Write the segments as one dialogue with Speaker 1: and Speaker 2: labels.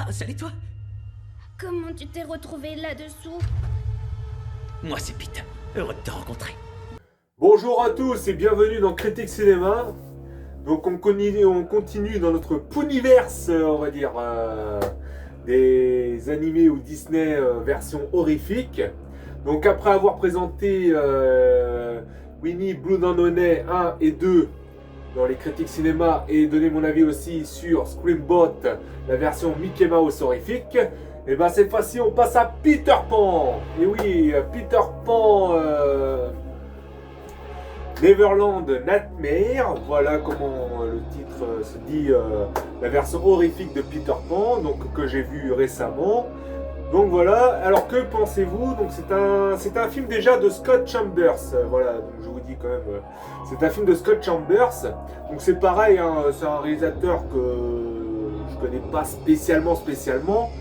Speaker 1: Ah, salut toi.
Speaker 2: Comment tu t'es retrouvé là-dessous?
Speaker 1: Moi c'est Pete, heureux de te rencontrer.
Speaker 3: Bonjour à tous et bienvenue dans Critique Cinéma. Donc on continue dans notre Pooniverse, on va dire, des animés ou Disney version horrifique. Donc après avoir présenté Winnie Blue Danone 1 et 2 dans les critiques cinéma et donné mon avis aussi sur Screambot, la version Mickey Mouse horrifique, et ben cette fois-ci on passe à Peter Pan. Et oui, Peter Pan Neverland Nightmare, voilà comment le titre se dit, la version horrifique de Peter Pan, donc que j'ai vu récemment. Donc voilà, alors que pensez-vous? Donc c'est un film déjà de Scott Chambers, voilà, donc je vous dis quand même, c'est un film de Scott Chambers, donc c'est pareil, hein, c'est un réalisateur que je connais pas spécialement,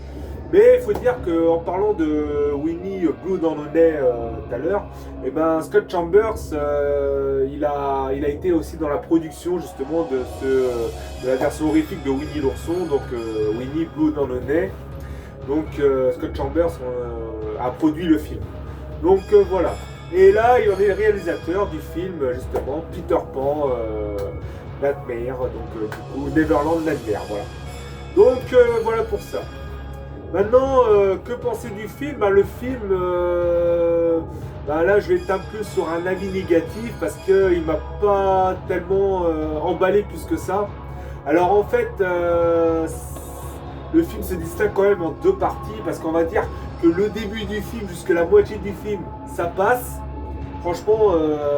Speaker 3: mais il faut dire qu'en parlant de Winnie Blue Danone tout à l'heure, et ben Scott Chambers, il a été aussi dans la production justement de la version horrifique de Winnie l'ourson, donc Winnie Blue Danone. Donc Scott Chambers a produit le film. Donc voilà. Et là, il en est le réalisateur du film, justement, Peter Pan Nightmare, donc du coup Neverland Nightmare, voilà. Donc voilà pour ça. Maintenant, que penser du film? Le film, là je vais être un peu sur un avis négatif parce qu'il m'a pas tellement emballé plus que ça. Alors en fait, le film se distingue quand même en deux parties parce qu'on va dire que le début du film jusqu'à la moitié du film, ça passe. Franchement,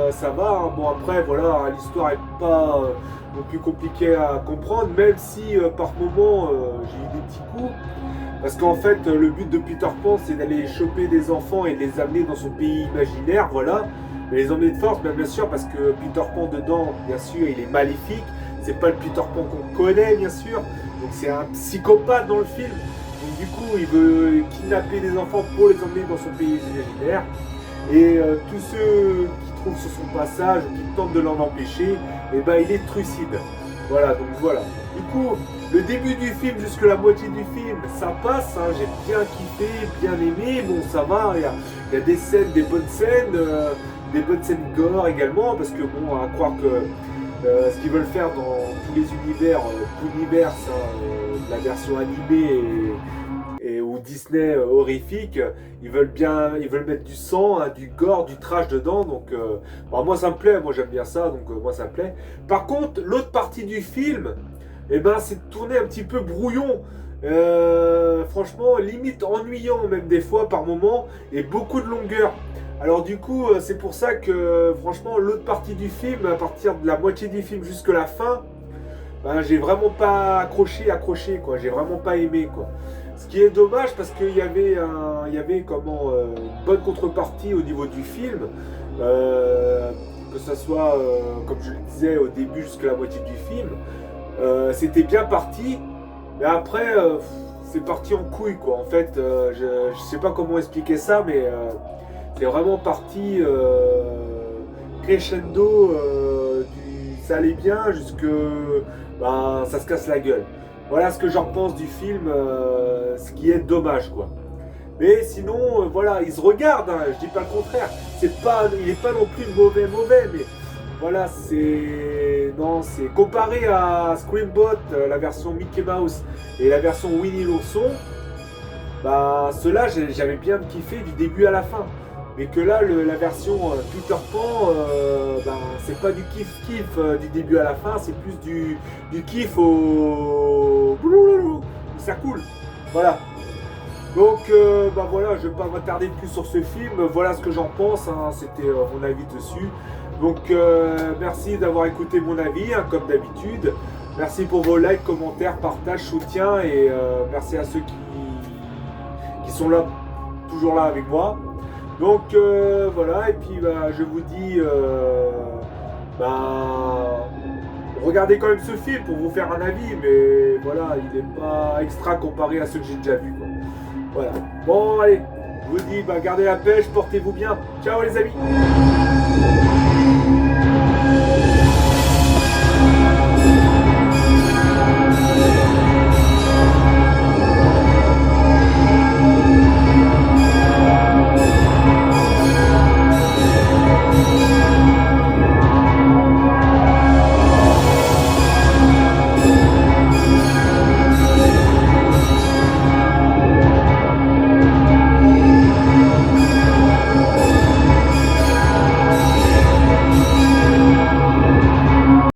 Speaker 3: ça va. Hein. Bon après, voilà, hein, l'histoire est pas non plus compliquée à comprendre, même si par moment j'ai eu des petits coups. Parce qu'en fait, le but de Peter Pan, c'est d'aller choper des enfants et de les amener dans son pays imaginaire, voilà. Mais les emmener de force, bien sûr, parce que Peter Pan dedans, bien sûr, il est maléfique. C'est pas le Peter Pan qu'on connaît, bien sûr. Donc c'est un psychopathe dans le film. Donc du coup, il veut kidnapper des enfants pour les emmener dans son pays imaginaire. Et tous ceux qui trouvent sur son passage ou qui tentent de l'en empêcher, et ben il est trucide. Voilà, donc voilà. Du coup, le début du film jusqu'à la moitié du film, ça passe. Hein, j'ai bien kiffé, bien aimé. Bon, ça va. Il y a des scènes, des bonnes scènes gore également, parce que bon, à croire que ce qu'ils veulent faire dans tous les univers, Pooniverse, la version animée et ou Disney horrifique, ils veulent mettre du sang, hein, du gore, du trash dedans. Donc, moi ça me plaît, moi j'aime bien ça, donc moi ça me plaît. Par contre, l'autre partie du film, eh ben, c'est tourné un petit peu brouillon. Franchement, limite ennuyant même des fois par moment, et beaucoup de longueur. Alors du coup, c'est pour ça que franchement, l'autre partie du film, à partir de la moitié du film jusqu'à la fin, ben, j'ai vraiment pas accroché quoi. J'ai vraiment pas aimé quoi. Ce qui est dommage parce qu'il y avait une bonne contrepartie au niveau du film, que ce soit comme je le disais au début jusqu'à la moitié du film, c'était bien parti, mais après c'est parti en couille quoi. En fait, je sais pas comment expliquer ça, mais c'est vraiment parti crescendo, ça allait bien jusque ça se casse la gueule. Voilà ce que j'en pense du film, ce qui est dommage quoi. Mais sinon, voilà, il se regarde, hein, je dis pas le contraire. Il est pas non plus mauvais, mais voilà, c'est comparé à Screambot, la version Mickey Mouse et la version Winnie l'ourson. Ceux-là, j'avais bien kiffé du début à la fin. Mais que là, la version Peter Pan, c'est pas du kiff du début à la fin, c'est plus du kiff au... Ça coule. Voilà. Donc, voilà, je vais pas m'attarder plus sur ce film. Voilà ce que j'en pense, hein, c'était mon avis dessus. Donc, merci d'avoir écouté mon avis, hein, comme d'habitude. Merci pour vos likes, commentaires, partages, soutiens, et merci à ceux qui sont là, toujours là avec moi. Donc voilà, et puis je vous dis, regardez quand même ce film pour vous faire un avis, mais voilà, il n'est pas extra comparé à ceux que j'ai déjà vus quoi. Voilà, bon allez, je vous dis, gardez la pêche, portez-vous bien, ciao les amis.